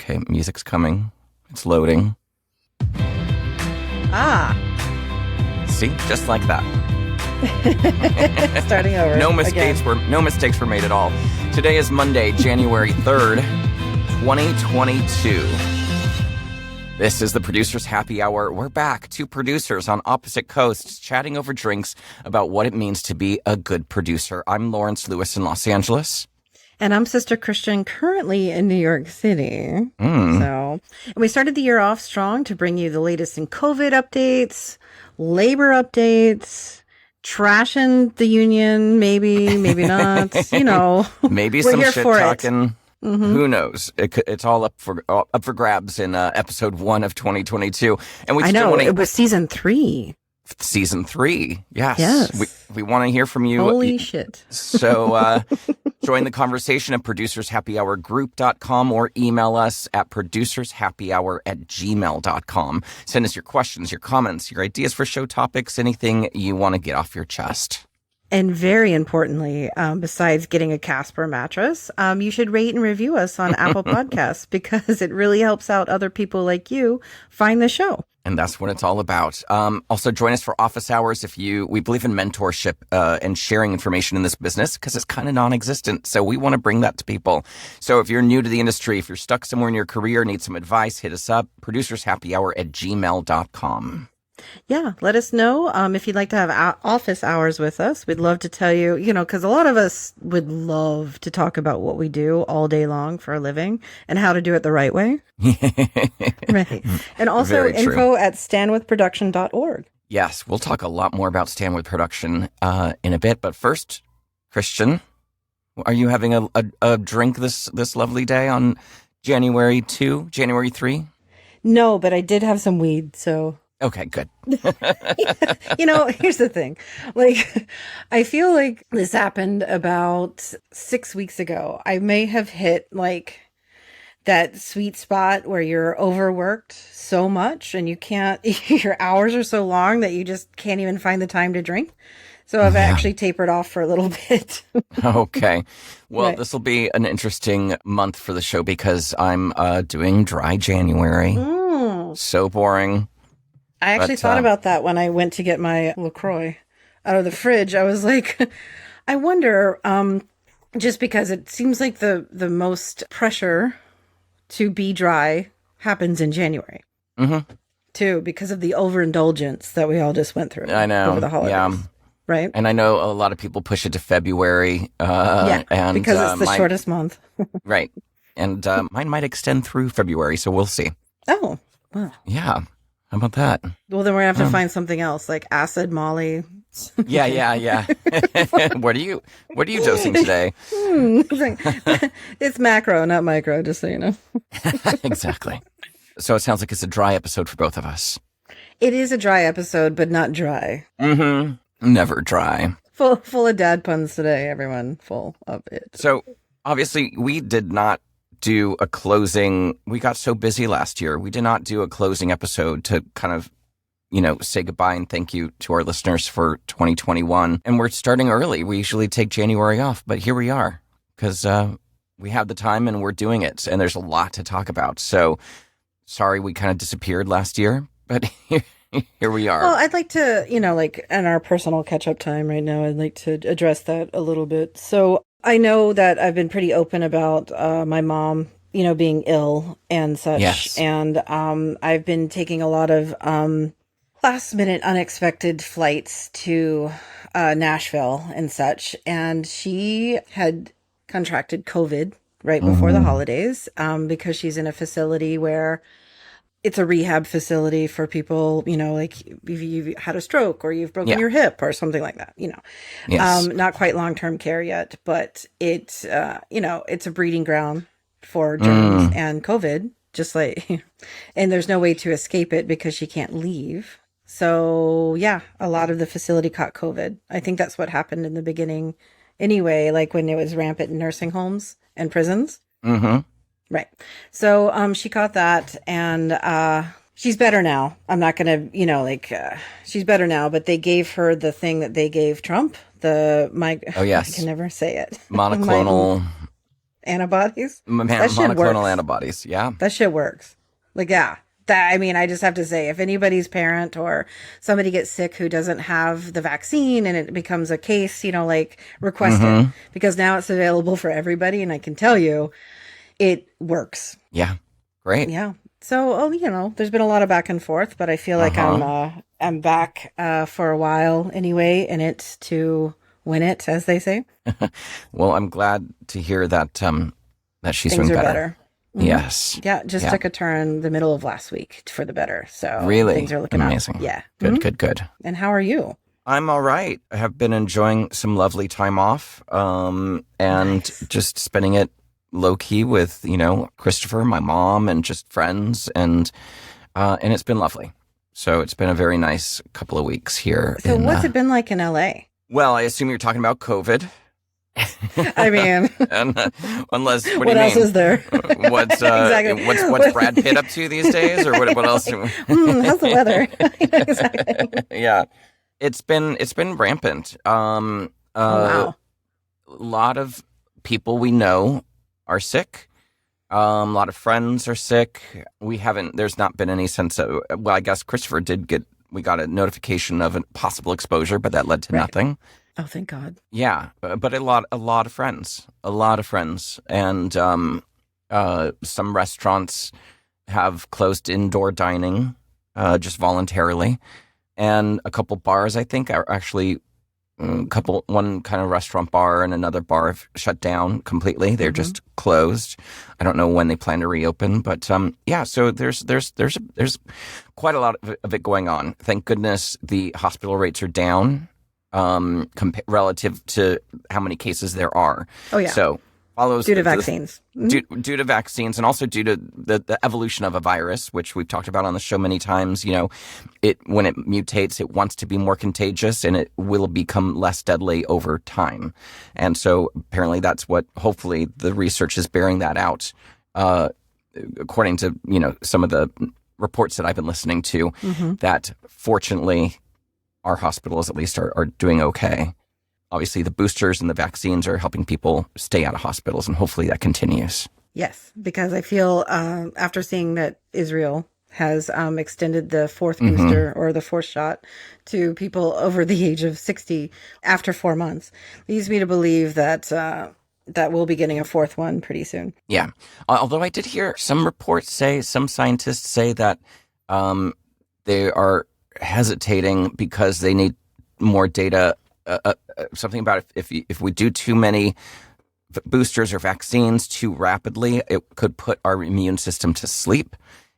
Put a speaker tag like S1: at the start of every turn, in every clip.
S1: Okay, music's coming. It's loading.
S2: Ah.
S1: See, just like that.
S2: Starting over.
S1: No mistakes were made at all. Today is Monday, January 3rd, 2022. This is the Producers Happy Hour. We're back, two producers on opposite coasts, chatting over drinks about what it means to be a good producer. I'm Lawrence Lewis in Los Angeles.
S2: And I'm Sister Christian, currently in New York City. And we started the year off strong to bring you the latest in COVID updates, labor updates, trashing the union, maybe not.
S1: Maybe
S2: we're
S1: some
S2: here
S1: shit
S2: for
S1: talking. Who knows? It's all up for grabs in episode 1 of 2022. And
S2: I know it was season 3.
S1: Season 3, yes. We want to hear from you.
S2: Holy shit.
S1: So join the conversation at producershappyhourgroup.com or email us at producershappyhour@gmail.com. Send us your questions, your comments, your ideas for show topics, anything you want to get off your chest.
S2: And very importantly, besides getting a Casper mattress, you should rate and review us on Apple Podcasts because it really helps out other people like you find the show.
S1: And that's what it's all about. Also, join us for office hours we believe in mentorship and sharing information in this business because it's kind of non-existent. So we want to bring that to people. So if you're new to the industry, if you're stuck somewhere in your career, need some advice, hit us up, producershappyhour@gmail.com.
S2: Yeah, let us know if you'd like to have office hours with us. We'd love to tell you, because a lot of us would love to talk about what we do all day long for a living and how to do it the right way. Right. And also info at standwithproduction.org.
S1: Yes, we'll talk a lot more about Stand With Production in a bit. But first, Christian, are you having a drink this lovely day on January 2, January 3?
S2: No, but I did have some weed, so...
S1: Okay, good.
S2: Here's the thing. I feel like this happened about 6 weeks ago. I may have hit that sweet spot where you're overworked so much and you can't, your hours are so long that you just can't even find the time to drink. So I've actually tapered off for a little bit.
S1: Okay. Well,
S2: Right.
S1: This will be an interesting month for the show because I'm doing dry January. So boring.
S2: I actually thought about that when I went to get my LaCroix out of the fridge. I was like, I wonder, just because it seems like the most pressure to be dry happens in January. Too, because of the overindulgence that we all just went through.
S1: I know.
S2: Over the holidays.
S1: Yeah.
S2: Right?
S1: And I know a lot of people push it to February. And
S2: because it's the shortest month.
S1: Right. And mine might extend through February, so we'll see.
S2: Oh, wow.
S1: Yeah. How about that?
S2: Well, then we're going to have to find something else, like acid, Molly.
S1: Yeah. What are you dosing today?
S2: It's macro, not micro, just so you know.
S1: Exactly. So it sounds like it's a dry episode for both of us.
S2: It is a dry episode, but not dry.
S1: Never dry.
S2: Full of dad puns today, everyone. Full of it.
S1: So obviously we did not do a closing. We got so busy last year. We did not do a closing episode to kind of, say goodbye and thank you to our listeners for 2021. And we're starting early. We usually take January off, but here we are because we have the time and we're doing it. And there's a lot to talk about. So sorry we kind of disappeared last year, but here we are.
S2: Well, I'd like to, in our personal catch-up time right now, I'd like to address that a little bit. So I know that I've been pretty open about my mom, being ill and such.
S1: Yes.
S2: And I've been taking a lot of last-minute unexpected flights to Nashville and such. And she had contracted COVID right before the holidays because she's in a facility where it's a rehab facility for people, if you've had a stroke or you've broken your hip or something like that,
S1: Yes.
S2: Not quite long-term care yet, but it's a breeding ground for germs and COVID, and there's no way to escape it because she can't leave. So yeah, a lot of the facility caught COVID. I think that's what happened in the beginning anyway, when it was rampant in nursing homes and prisons. Right. So she caught that and she's better now. I'm not going to, she's better now, but they gave her the thing that they gave Trump,
S1: Oh, yes.
S2: I can never say it.
S1: Monoclonal
S2: antibodies. That shit
S1: Monoclonal
S2: works.
S1: antibodies. Yeah.
S2: That shit works. Like, yeah. I mean, I just have to say, if anybody's parent or somebody gets sick who doesn't have the vaccine and it becomes a case, like, request it. Because now it's available for everybody. And I can tell you, it works.
S1: Yeah. Great.
S2: Yeah. So, there's been a lot of back and forth, but I feel like I'm back for a while anyway, in it to win it, as they say.
S1: Well, I'm glad to hear that that she's
S2: Things
S1: doing
S2: are
S1: better.
S2: better. Mm-hmm.
S1: Yes.
S2: Yeah, just took a turn the middle of last week for the better. So
S1: really,
S2: things are looking
S1: amazing.
S2: up. Yeah.
S1: Good.
S2: And how are you?
S1: I'm all right. I have been enjoying some lovely time off, and just spending it low key with Christopher, my mom, and just friends, and it's been lovely. So it's been a very nice couple of weeks here.
S2: So what's it been like in LA?
S1: Well, I assume you're talking about COVID.
S2: I mean,
S1: unless
S2: what else is there?
S1: What's
S2: exactly.
S1: what's Brad Pitt up to these days, or what else?
S2: How's the weather? Exactly.
S1: Yeah, it's been rampant.
S2: Oh, wow.
S1: A lot of people we know are sick. A lot of friends are sick. There's not been any sense of. Well, I guess Christopher we got a notification of a possible exposure, but that led to nothing.
S2: Oh, thank God.
S1: Yeah, but a lot of friends, and some restaurants have closed indoor dining, just voluntarily, and a couple bars I think are actually one kind of restaurant bar and another bar have shut down completely. They're just closed. I don't know when they plan to reopen, but yeah. So there's quite a lot of it going on. Thank goodness the hospital rates are down. Relative to how many cases there are.
S2: Oh, yeah.
S1: So follows
S2: due to vaccines.
S1: Due to vaccines, and also due to the evolution of a virus, which we've talked about on the show many times. When it mutates, it wants to be more contagious, and it will become less deadly over time. And so apparently that's what, hopefully, the research is bearing that out, according to some of the reports that I've been listening to. That fortunately, our hospitals at least are doing okay. Obviously, the boosters and the vaccines are helping people stay out of hospitals, and hopefully that continues.
S2: Yes, because I feel after seeing that Israel has extended the fourth booster or the fourth shot to people over the age of 60 after 4 months, leads me to believe that we'll be getting a fourth one pretty soon.
S1: Yeah. Although I did hear some scientists say that they are hesitating because they need more data. Something about if we do too many boosters or vaccines too rapidly, it could put our immune system to sleep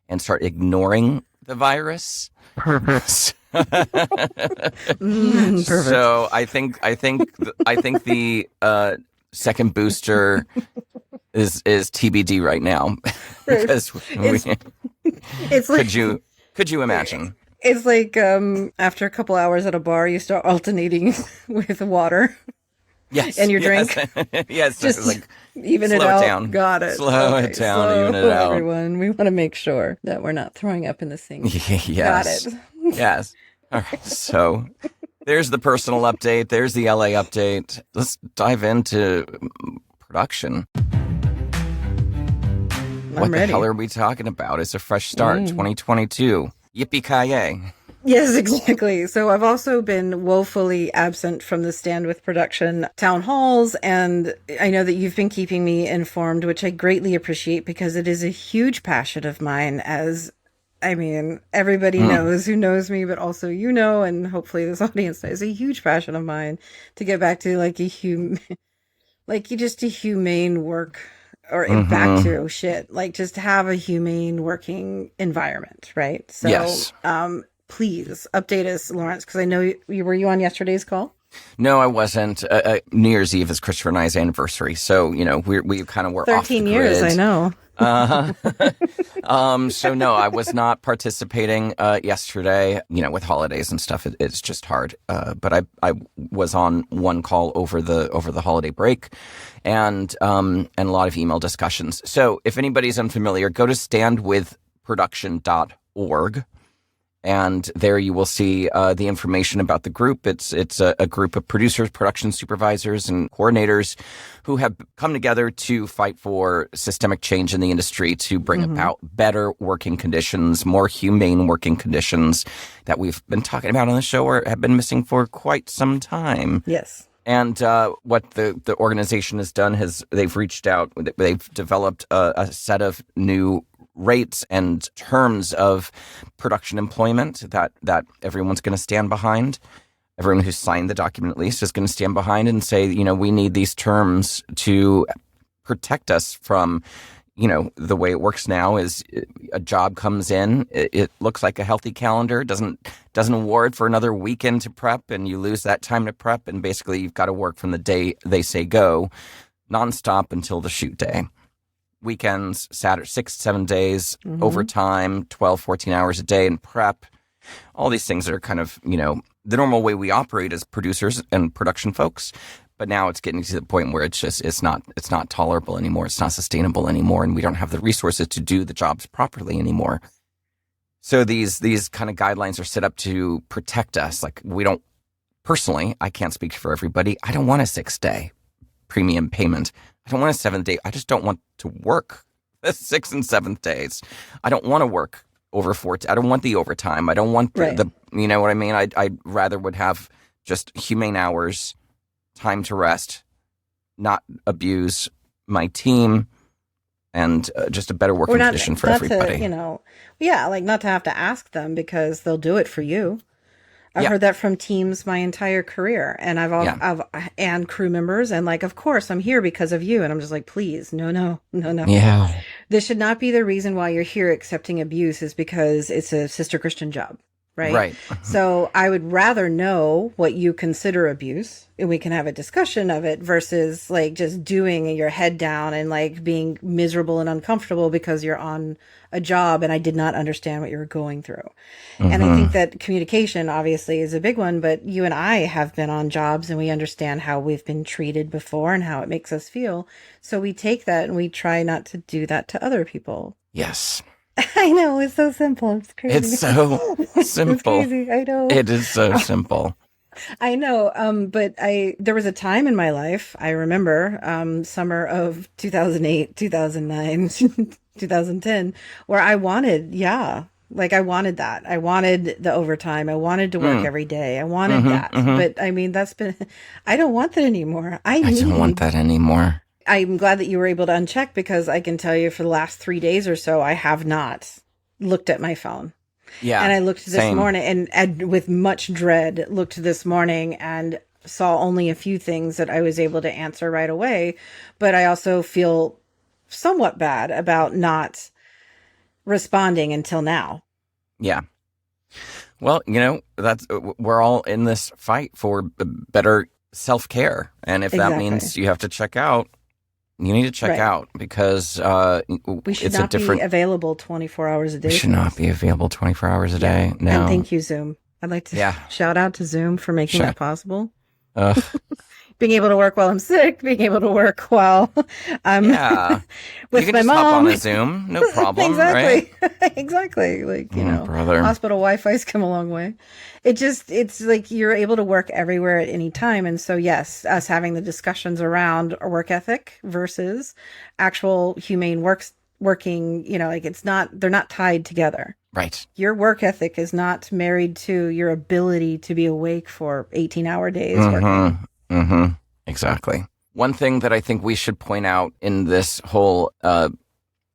S1: and start ignoring the virus.
S2: Perfect.
S1: So I think the second booster is TBD right now. Because
S2: it's like,
S1: could you imagine?
S2: It's like after a couple hours at a bar, you start alternating with water.
S1: Yes.
S2: And your drink.
S1: Yes.
S2: Just
S1: like,
S2: even it
S1: slow
S2: out.
S1: it down.
S2: Got it.
S1: Slow it down, even it out.
S2: Everyone, we want to make sure that we're not throwing up in the sink.
S1: Yes.
S2: Got it.
S1: Yes. All right. So there's the personal update. There's the LA update. Let's dive into production. What the hell are we talking about? It's a fresh start, 2022. Yippee-ki-yay.
S2: Yes, exactly. So I've also been woefully absent from the Stand With Production town halls, and I know that you've been keeping me informed, which I greatly appreciate because it is a huge passion of mine, as, I mean, everybody knows who knows me, but also and hopefully this audience knows, a huge passion of mine to get back to like a humane work. Or back to like just have a humane working environment, right? So,
S1: yes.
S2: Please update us, Lawrence, because I know were you on yesterday's call?
S1: No, I wasn't. New Year's Eve is Christopher and I's anniversary, so we kind of were
S2: 13
S1: off the grid.
S2: years, I know.
S1: So no, I was not participating yesterday. With holidays and stuff, it's just hard. But I was on one call over the holiday break, and a lot of email discussions. So if anybody's unfamiliar, go to standwithproduction.org. And there you will see the information about the group. It's a group of producers, production supervisors, and coordinators who have come together to fight for systemic change in the industry to bring about better working conditions, more humane working conditions that we've been talking about on the show or have been missing for quite some time.
S2: Yes.
S1: And what the organization has done is they've reached out, they've developed a set of new rates and terms of production employment that everyone's going to stand behind. Everyone who's signed the document at least is going to stand behind and say, we need these terms to protect us from, the way it works now is a job comes in, it looks like a healthy calendar, doesn't award for another weekend to prep, and you lose that time to prep, and basically you've got to work from the day they say go, nonstop until the shoot day. Weekends, Saturday, 6-7 days, overtime, 12, 14 hours a day in prep. All these things are kind of, the normal way we operate as producers and production folks. But now it's getting to the point where it's not tolerable anymore. It's not sustainable anymore. And we don't have the resources to do the jobs properly anymore. So these kind of guidelines are set up to protect us. Like personally, I can't speak for everybody. I don't want a 6-day premium payment. I don't want a 7th day. I just don't want to work the 6th and 7th days. I don't want to work over 40. I don't want the overtime. I don't want the you know what I mean? I'd rather would have just humane hours, time to rest, not abuse my team, and just a better working condition for everybody.
S2: Not to have to ask them because they'll do it for you. I've heard that from teams my entire career, and and crew members, and of course I'm here because of you, and I'm just like, please, no.
S1: Yeah.
S2: This should not be the reason why you're here accepting abuse is because it's a sister Christian job, right?
S1: Right.
S2: So I would rather know what you consider abuse, and we can have a discussion of it versus just doing your head down and being miserable and uncomfortable because you're on a job and I did not understand what you were going through. And I think that communication obviously is a big one, but you and I have been on jobs and we understand how we've been treated before and how it makes us feel. So we take that and we try not to do that to other people.
S1: Yes.
S2: I know, it's so simple. It's crazy.
S1: It's so simple.
S2: It's crazy. I know.
S1: It is so simple.
S2: I know. But there was a time in my life, I remember, summer of 2008, 2009, 2010, where I wanted, I wanted that. I wanted the overtime. I wanted to work every day. I wanted that. But I mean, I don't want that anymore. I
S1: don't want that anymore.
S2: I'm glad that you were able to uncheck because I can tell you for the last 3 days or so, I have not looked at my phone.
S1: Yeah.
S2: And I looked this morning and with much dread looked this morning and saw only a few things that I was able to answer right away. But I also feel somewhat bad about not responding until now.
S1: Yeah. Well, we're all in this fight for better self-care. And if that means you have to check out, you need to check out because
S2: we should not be available 24 hours a day.
S1: We should not be available 24 hours a day. No.
S2: And thank you, Zoom. I'd like to shout out to Zoom for making that possible. Being able to work while I'm sick, being able to work while I'm with my mom. You can just hop
S1: on a Zoom, no problem,
S2: exactly.
S1: right?
S2: Exactly.
S1: Brother.
S2: Hospital Wi-Fi's come a long way. It's like you're able to work everywhere at any time. And so, yes, us having the discussions around a work ethic versus actual humane working, they're not tied together.
S1: Right.
S2: Your work ethic is not married to your ability to be awake for 18-hour days working.
S1: Exactly. One thing that I think we should point out in this whole, I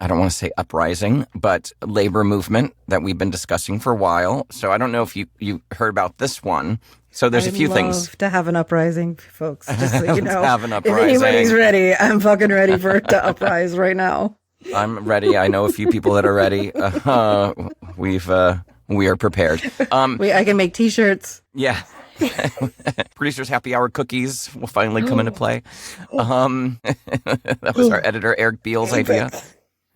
S1: don't want to say uprising, but labor movement that we've been discussing for a while. So I don't know if you heard about this one. So there's a few things.
S2: I'd love to have an uprising, folks. Just so you know.
S1: Have an uprising.
S2: If anybody's ready, I'm fucking ready for it to uprise right now.
S1: I'm ready. I know a few people that are ready. We are prepared.
S2: I can make T-shirts.
S1: Yeah. Producers Happy Hour cookies will finally come into play. That was our editor Eric Beale's idea.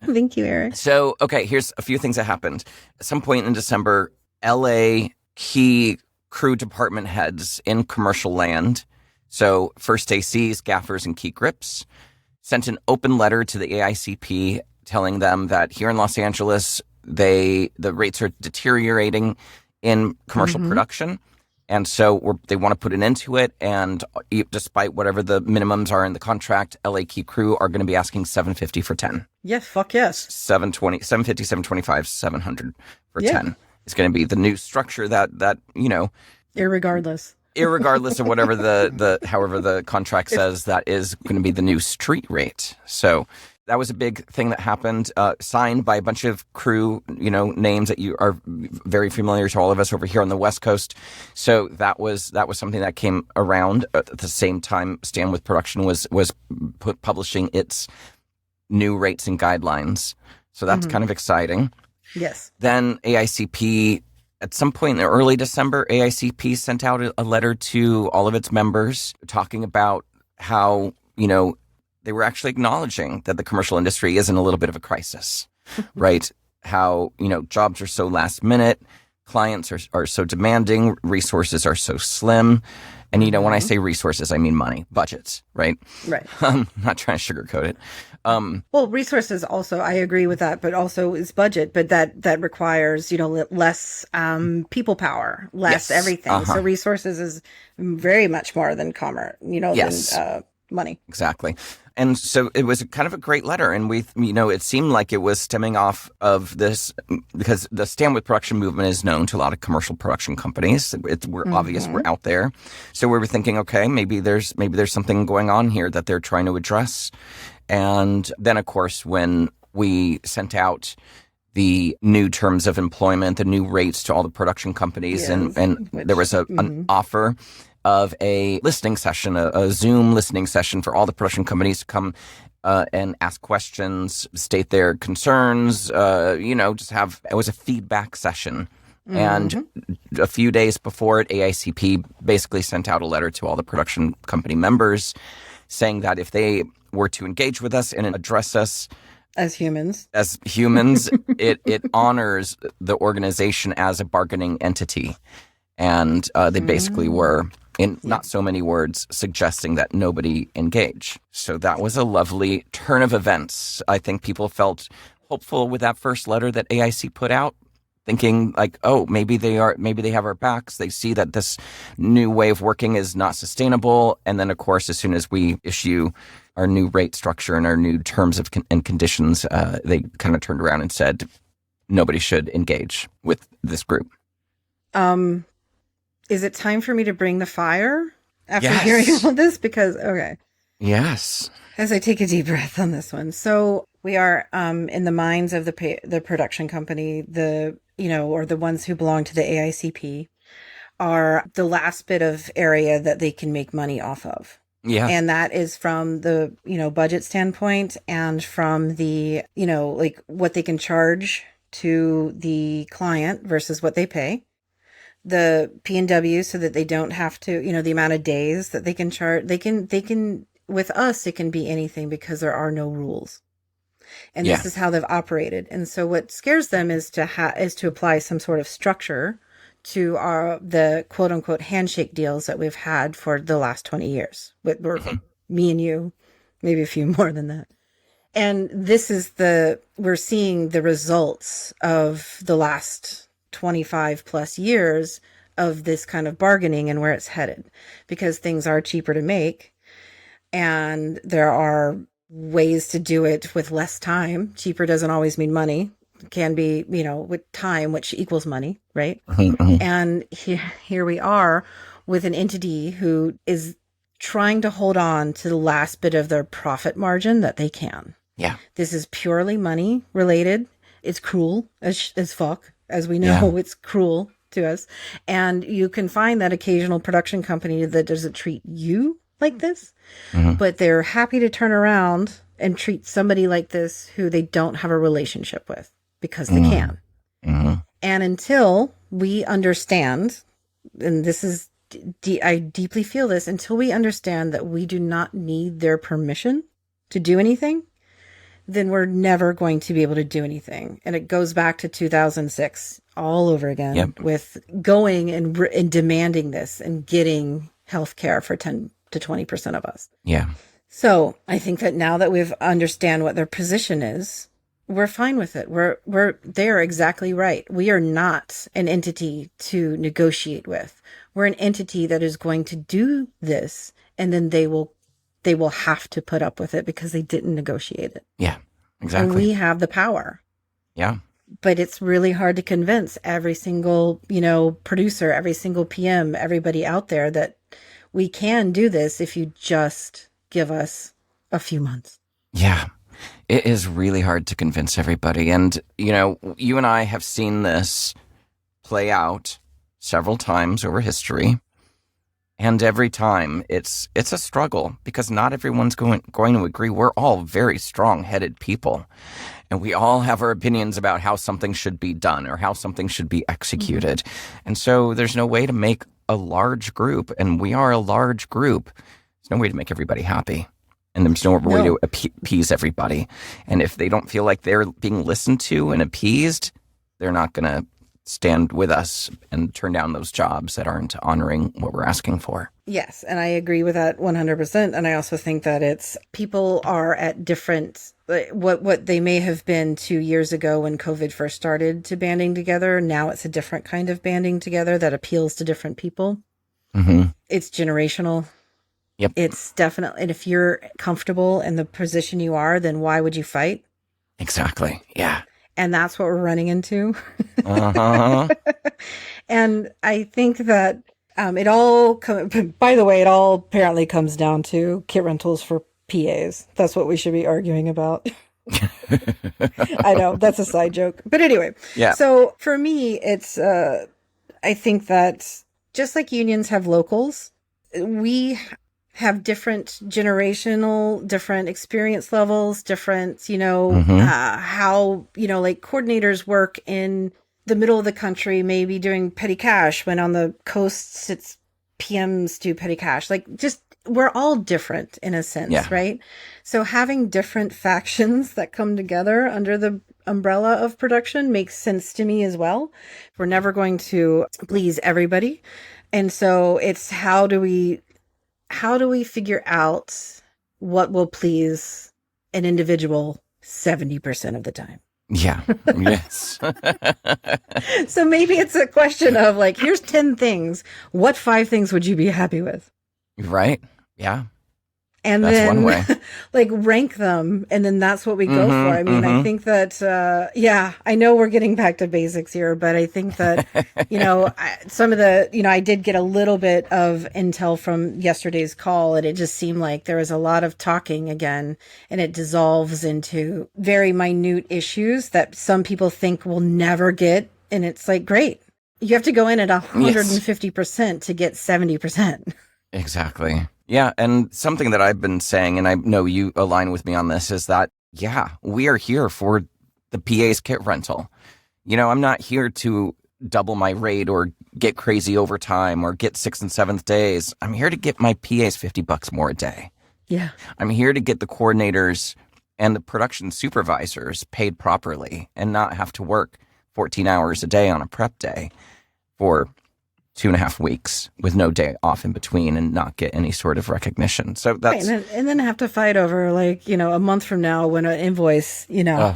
S2: Thank you, Eric.
S1: So, okay, here's a few things that happened. At some point in December, LA key crew department heads in commercial land, so first ACs, gaffers, and key grips, sent an open letter to the AICP telling them that here in Los Angeles, the rates are deteriorating. in commercial production. And so they want to put an end to it. And despite whatever the minimums are in the contract, LA Key Crew are going to be asking $750 for 10.
S2: Yeah, fuck yes.
S1: $750, $725, $700 for 10. It's going to be the new structure that
S2: irregardless
S1: of whatever however the contract says, that is going to be the new street rate. So that was a big thing that happened, signed by a bunch of crew, names that you are very familiar to all of us over here on the West Coast. So that was something that came around at the same time Stand With Production was publishing its new rates and guidelines. So that's kind of exciting.
S2: Yes.
S1: Then AICP, at some point in early December, AICP sent out a letter to all of its members talking about how, they were actually acknowledging that the commercial industry is in a little bit of a crisis, right? How, jobs are so last minute, clients are so demanding, resources are so slim. And, when I say resources, I mean money, budgets, right?
S2: Right.
S1: I'm not trying to sugarcoat it.
S2: Well, resources also, I agree with that, but also is budget, but that requires, less people power, less everything. So resources is very much more than commerce, than money.
S1: Exactly. And so it was kind of a great letter. And it seemed like it was stemming off of this because the Stand With Production movement is known to a lot of commercial production companies. We're obvious, we're out there. So we were thinking, okay, maybe there's something going on here that they're trying to address. And then, of course, when we sent out the new terms of employment, the new rates to all the production companies, and there was an offer of a listening session, a Zoom listening session for all the production companies to come and ask questions, state their concerns, it was a feedback session. And a few days before it, AICP basically sent out a letter to all the production company members saying that if they were to engage with us and address us
S2: as humans,
S1: it honors the organization as a bargaining entity. And they basically were, in not so many words, suggesting that nobody engage. So that was a lovely turn of events. I think people felt hopeful with that first letter that AIC put out, thinking like, oh, maybe they have our backs. They see that this new way of working is not sustainable. And then, of course, as soon as we issue our new rate structure and our new terms and conditions, they kind of turned around and said, nobody should engage with this group.
S2: Is it time for me to bring the fire after hearing all this? Because, okay.
S1: Yes.
S2: As I take a deep breath on this one. So we are in the minds of the production company, or the ones who belong to the AICP, are the last bit of area that they can make money off of.
S1: Yeah.
S2: And that is from the, budget standpoint and from the, like what they can charge to the client versus what they pay. The P&W, so that they don't have to, the amount of days that they can charge, they can, with us, it can be anything because there are no rules. And this is how they've operated. And so what scares them is to apply some sort of structure to the quote unquote handshake deals that we've had for the last 20 years with me and you, maybe a few more than that. And this is we're seeing the results of the last 25 plus years of this kind of bargaining and where it's headed, because things are cheaper to make and there are ways to do it with less time. Cheaper doesn't always mean money. It can be, with time, which equals money, right? And here we are with an entity who is trying to hold on to the last bit of their profit margin that they can. Yeah. This is purely money related. It's cruel as fuck. As we know, it's cruel to us. And you can find that occasional production company that doesn't treat you like this, but they're happy to turn around and treat somebody like this who they don't have a relationship with because they can. And until we understand, and this is, I deeply feel this, until we understand that we do not need their permission to do anything, then we're never going to be able to do anything. And it goes back to 2006 all over again with going and demanding this and getting health care for 10 to 20% of us. Yeah. So I think that now that we've understand what their position is, we're fine with it. They're exactly right. We are not an entity to negotiate with. We're an entity that is going to do this, and then they will have to put up with it because they didn't negotiate it.
S1: Yeah, exactly.
S2: And we have the power.
S1: Yeah.
S2: But it's really hard to convince every single, producer, every single PM, everybody out there that we can do this if you just give us a few months.
S1: Yeah. It is really hard to convince everybody. And, you and I have seen this play out several times over history. And every time it's a struggle because not everyone's going to agree. We're all very strong-headed people. And we all have our opinions about how something should be done or how something should be executed. Mm-hmm. And so there's no way to make a large group, and we are a large group. There's no way to make everybody happy. And there's no way to appease everybody. And if they don't feel like they're being listened to and appeased, they're not going to stand with us and turn down those jobs that aren't honoring what we're asking for.
S2: Yes, and I agree with that 100%. And I also think that people are at different, what they may have been 2 years ago when COVID first started to banding together. Now it's a different kind of banding together that appeals to different people.
S1: Mm-hmm.
S2: It's generational.
S1: Yep.
S2: It's definitely, and if you're comfortable in the position you are, then why would you fight?
S1: Exactly. Yeah.
S2: And that's what we're running into.
S1: Uh-huh.
S2: And I think that it all, by the way, it all apparently comes down to kit rentals for PAs. That's what we should be arguing about. I know, that's a side joke. But anyway,
S1: yeah.
S2: So for me, it's, I think that just like unions have locals, we have different different experience levels, different, how, like coordinators work in the middle of the country, maybe doing petty cash, when on the coasts it's PMs do petty cash. Like, just, we're all different in a sense, right? So having different factions that come together under the umbrella of production makes sense to me as well. We're never going to please everybody. And so it's how do we figure out what will please an individual 70% of the time?
S1: Yeah. Yes.
S2: So maybe it's a question of like, here's 10 things. What 5 things would you be happy with?
S1: Right. Yeah.
S2: And
S1: that's
S2: then
S1: one way.
S2: Like rank them. And then that's what we go for. I mean, I think that, I know we're getting back to basics here, but I think that, some of the, I did get a little bit of intel from yesterday's call, and it just seemed like there was a lot of talking again, and it dissolves into very minute issues that some people think we'll never get. And it's like, great. You have to go in at 150% to get 70%.
S1: Exactly. Yeah, and something that I've been saying, and I know you align with me on this, is that, we are here for the PA's kit rental. I'm not here to double my rate or get crazy overtime or get 6th and 7th days. I'm here to get my PA's $50 more a day.
S2: Yeah.
S1: I'm here to get the coordinators and the production supervisors paid properly and not have to work 14 hours a day on a prep day for 2.5 weeks with no day off in between and not get any sort of recognition. So that's
S2: right, and then have to fight over a month from now when an invoice, I know,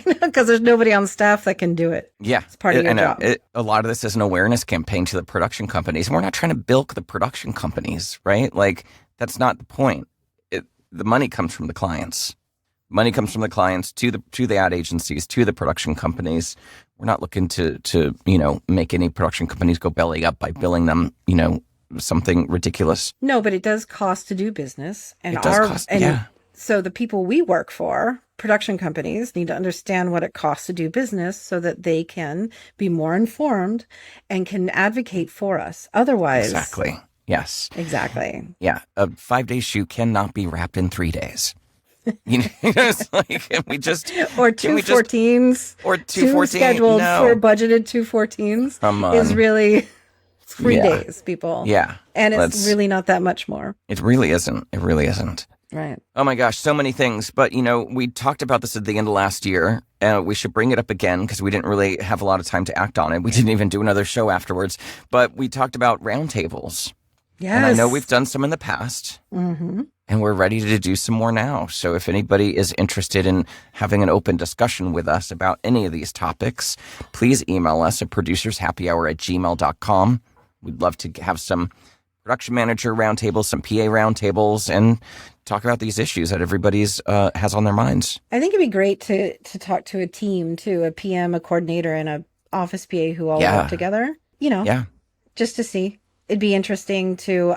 S2: because there's nobody on staff that can do it.
S1: Yeah,
S2: it's part of your job.
S1: A lot of this is an awareness campaign to the production companies. We're not trying to bilk the production companies, right? Like, that's not the point. The money comes from the clients. Money comes from the clients to the ad agencies, to the production companies. We're not looking to make any production companies go belly up by billing them, something ridiculous.
S2: No, but it does cost to do business. And
S1: it does cost, yeah.
S2: So the people we work for, production companies, need to understand what it costs to do business so that they can be more informed and can advocate for us. Otherwise.
S1: Exactly. Yes.
S2: Exactly.
S1: Yeah. A 5-day shoot cannot be wrapped in 3 days. It's like, can we just
S2: or 214s
S1: or 214
S2: scheduled for budgeted 214s is really 3 days, people.
S1: Yeah,
S2: and it's really not that much more.
S1: It really isn't. It really isn't.
S2: Right.
S1: Oh my gosh, so many things. But we talked about this at the end of last year. We should bring it up again because we didn't really have a lot of time to act on it. We didn't even do another show afterwards. But we talked about roundtables.
S2: Yes.
S1: And I know we've done some in the past.
S2: Mm-hmm.
S1: And we're ready to do some more now. So if anybody is interested in having an open discussion with us about any of these topics, please email us at producershappyhour@gmail.com. We'd love to have some production manager roundtables, some PA roundtables, and talk about these issues that everybody's has on their minds.
S2: I think it'd be great to talk to a team too, a PM, a coordinator, and a office PA who all work together, just to see. It'd be interesting to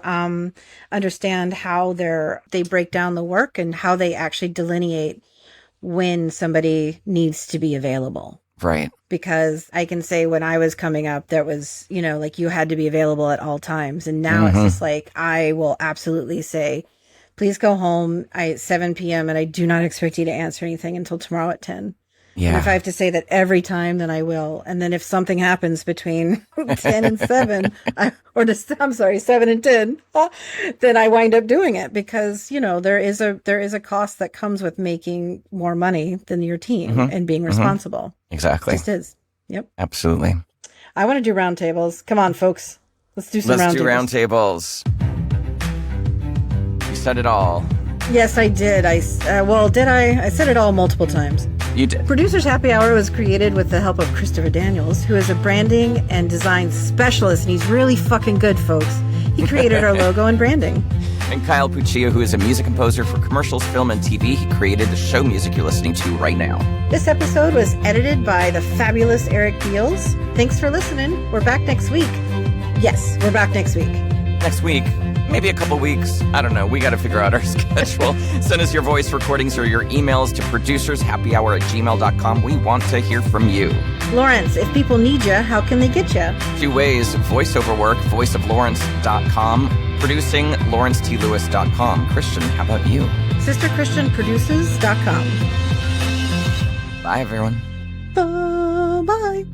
S2: understand how they break down the work and how they actually delineate when somebody needs to be available.
S1: Right.
S2: Because I can say when I was coming up, that was, like you had to be available at all times. And now it's just like, I will absolutely say, please go home at 7 p.m. and I do not expect you to answer anything until tomorrow at 10.
S1: Yeah.
S2: And if I have to say that every time, then I will. And then if something happens between 10 and 7, 7 and 10, then I wind up doing it because, there is a cost that comes with making more money than your team and being responsible.
S1: Exactly.
S2: It just is. Yep.
S1: Absolutely.
S2: I want to do roundtables. Come on, folks. Let's do some roundtables.
S1: Let's do roundtables. You said it all.
S2: Yes, I did. Did I? I said it all multiple times.
S1: You did.
S2: Producers Happy Hour was created with the help of Christopher Daniels, who is a branding and design specialist, and he's really fucking good, folks. He created our logo and branding.
S1: And Kyle Puccio, who is a music composer for commercials, film, and TV. He created the show music you're listening to right now.
S2: This episode was edited by the fabulous Eric Beals. Thanks for listening. We're back next week. Yes, we're back next week.
S1: Next week. Maybe a couple weeks. I don't know. We got to figure out our schedule. Send us your voice recordings or your emails to producershappyhour@gmail.com. We want to hear from you.
S2: Lawrence, if people need you, how can they get you?
S1: 2 ways. Voiceover work, voiceoflawrence.com. Producing, lawrencetLewis.com. Christian, how about you?
S2: SisterChristianProduces.com.
S1: Bye, everyone.
S2: Bye-bye.